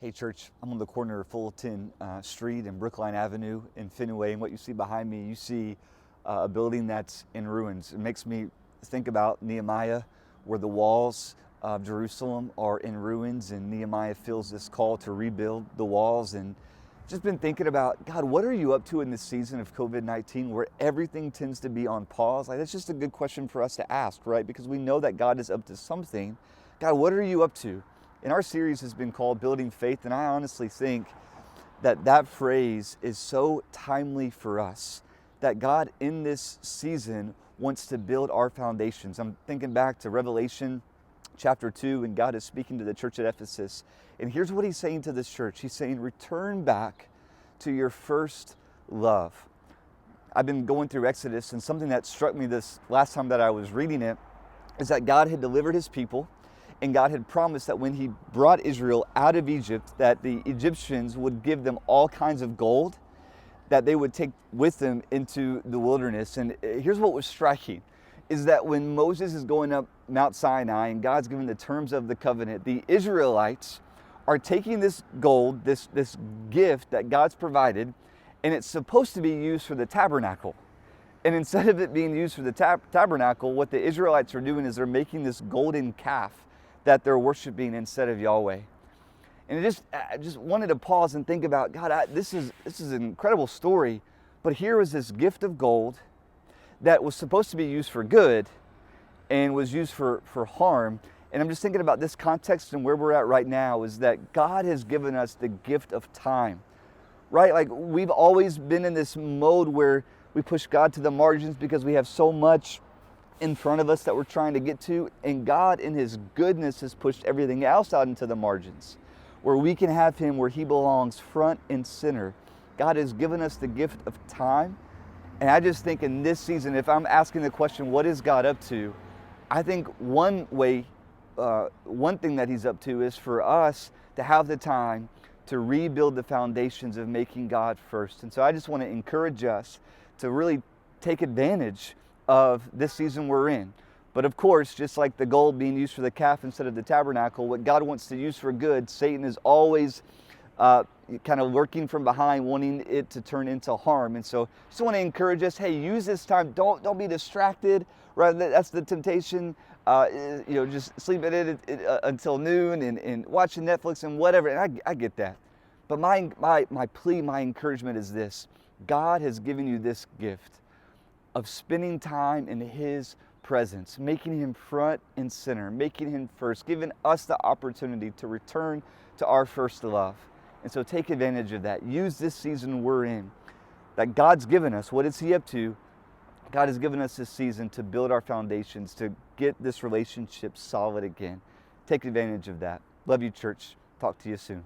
Hey church, I'm on the corner of Fulton Street and Brookline Avenue in Fenway, and what you see behind me, you see a building that's in ruins. It makes me think about Nehemiah, where the walls of Jerusalem are in ruins, and Nehemiah feels this call to rebuild the walls. And just been thinking about, God, what are you up to in this season of COVID-19 where everything tends to be on pause? Like, that's just a good question for us to ask, right? Because we know that God is up to something. God, what are you up to? And our series has been called Building Faith, and I honestly think that that phrase is so timely for us, that God in this season wants to build our foundations. I'm thinking back to Revelation chapter 2, and God is speaking to the church at Ephesus. And here's what he's saying to this church. He's saying, return back to your first love. I've been going through Exodus, and something that struck me this last time that I was reading it is that God had delivered his people. And God had promised that when he brought Israel out of Egypt, that the Egyptians would give them all kinds of gold that they would take with them into the wilderness. And here's what was striking, is that when Moses is going up Mount Sinai and God's giving the terms of the covenant, the Israelites are taking this gold, this gift that God's provided, and it's supposed to be used for the tabernacle. And instead of it being used for the tabernacle, what the Israelites are doing is they're making this golden calf that they're worshiping instead of Yahweh. And I just wanted to pause and think about, God, this is an incredible story, but here was this gift of gold that was supposed to be used for good and was used for harm. And I'm just thinking about this context and where we're at right now is that God has given us the gift of time, right? Like, we've always been in this mode where we push God to the margins because we have so much in front of us that we're trying to get to, and God in his goodness has pushed everything else out into the margins where we can have him where he belongs front and center. God has given us the gift of time, and I just think in this season, if I'm asking the question, what is God up to? I think one thing that he's up to is for us to have the time to rebuild the foundations of making God first. And so I just want to encourage us to really take advantage of this season we're in. But of course, just like the gold being used for the calf instead of the tabernacle, what God wants to use for good, Satan is always kind of lurking from behind, wanting it to turn into harm. And so just want to encourage us, hey, use this time. Don't be distracted. Right? That's the temptation. Just sleep at it until noon and watching Netflix and whatever. And I get that. But my plea, my encouragement is this. God has given you this gift of spending time in his presence, making him front and center, making him first, giving us the opportunity to return to our first love. And so take advantage of that. Use this season we're in, that God's given us. What is he up to? God has given us this season to build our foundations, to get this relationship solid again. Take advantage of that. Love you, church. Talk to you soon.